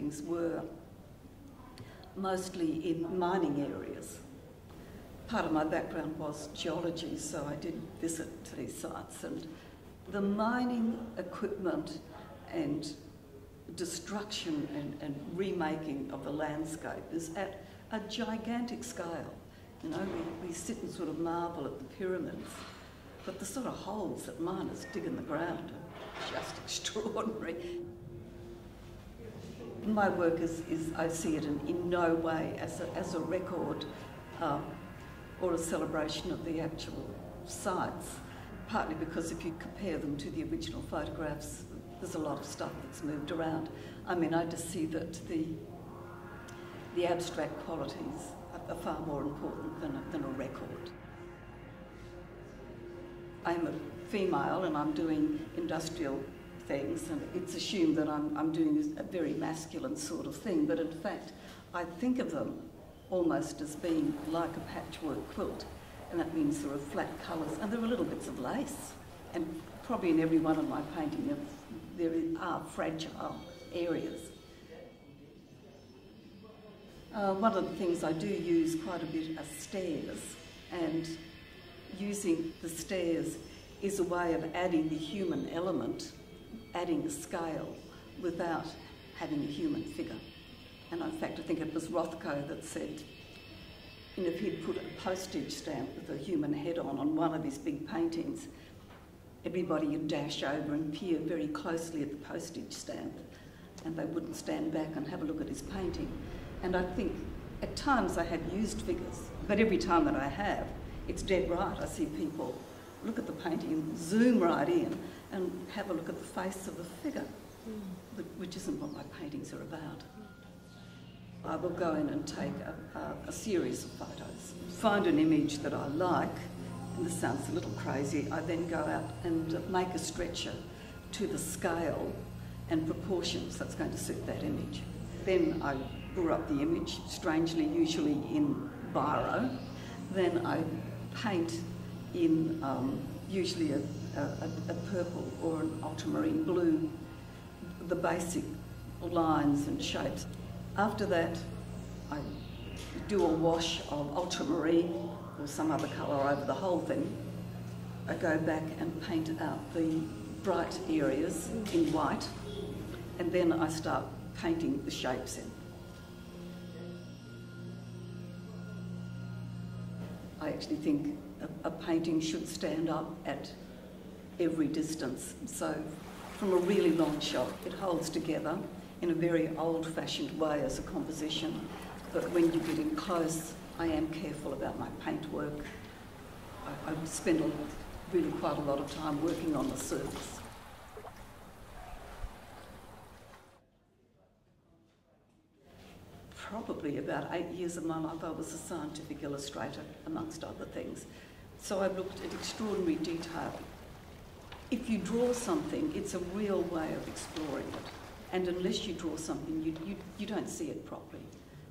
paintings were mostly in mining areas. Part of my background was geology, so I did visit these sites, and the mining equipment and destruction and remaking of the landscape is at a gigantic scale. You know, we sit and sort of marvel at the pyramids, but the sort of holes that miners dig in the ground are just extraordinary. My work is I see it in no way as a record or a celebration of the actual sites, partly because if you compare them to the original photographs, there's a lot of stuff that's moved around. I mean, I just see that the abstract qualities are far more important than a record. I'm a female and I'm doing industrial things, and it's assumed that I'm doing a very masculine sort of thing, but in fact I think of them almost as being like a patchwork quilt, and that means there are flat colours and there are little bits of lace, and probably in every one of my paintings there are fragile areas. One of the things I do use quite a bit are stairs, and using the stairs is a way of adding the human element, adding a scale without having a human figure. And in fact, I think it was Rothko that said, you know, if he'd put a postage stamp with a human head on one of his big paintings, everybody would dash over and peer very closely at the postage stamp, and they wouldn't stand back and have a look at his painting. And I think at times I have used figures, but every time that I have, it's dead right. I see people look at the painting and zoom right in and have a look at the face of the figure, which isn't what my paintings are about. I will go in and take a series of photos, find an image that I like, and this sounds a little crazy. I then go out and make a stretcher to the scale and proportions that's going to suit that image. Then I draw up the image, strangely, usually in biro. Then I paint in usually a purple or an ultramarine blue, the basic lines and shapes. After that, I do a wash of ultramarine or some other colour over the whole thing. I go back and paint out the bright areas in white, and then I start painting the shapes in. I actually think a painting should stand up at every distance. So from a really long shot, it holds together in a very old-fashioned way as a composition. But when you get in close, I am careful about my paintwork. I spend really quite a lot of time working on the surface. Probably about 8 years of my life I was a scientific illustrator, amongst other things. So I looked at extraordinary detail. If you draw something, it's a real way of exploring it. And unless you draw something, you don't see it properly.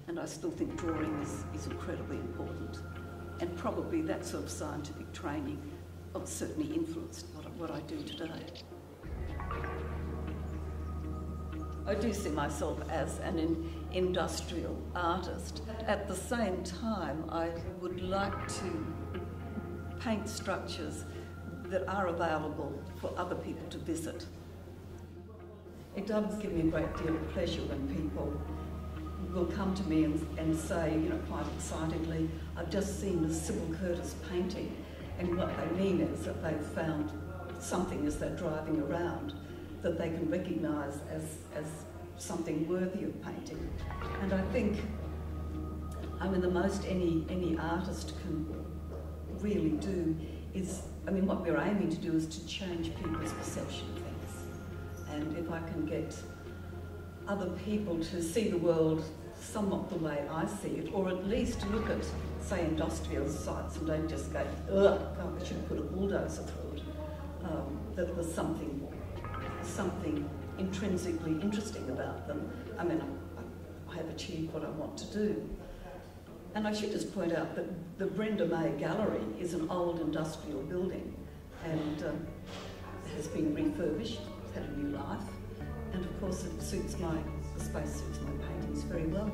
And I still think drawing is incredibly important. And probably that sort of scientific training certainly influenced what I do today. I do see myself as an industrial artist. At the same time, I would like to paint structures that are available for other people to visit. It does give me a great deal of pleasure when people will come to me and say, you know, quite excitedly, I've just seen the Sybil painting, and what they mean is that they've found something as they're driving around that they can recognise as something worthy of painting. And I think, I mean, the most any artist can really do is, I mean, what we're aiming to do is to change people's perception of things. And if I can get other people to see the world somewhat the way I see it, or at least look at, say, industrial sites and don't just go, ugh, God, I should have put a bulldozer through it, that there's something intrinsically interesting about them. I mean, I have achieved what I want to do. And I should just point out that the Brenda May Gallery is an old industrial building, and has been refurbished, it's had a new life, and of course it suits my the space suits my paintings very well.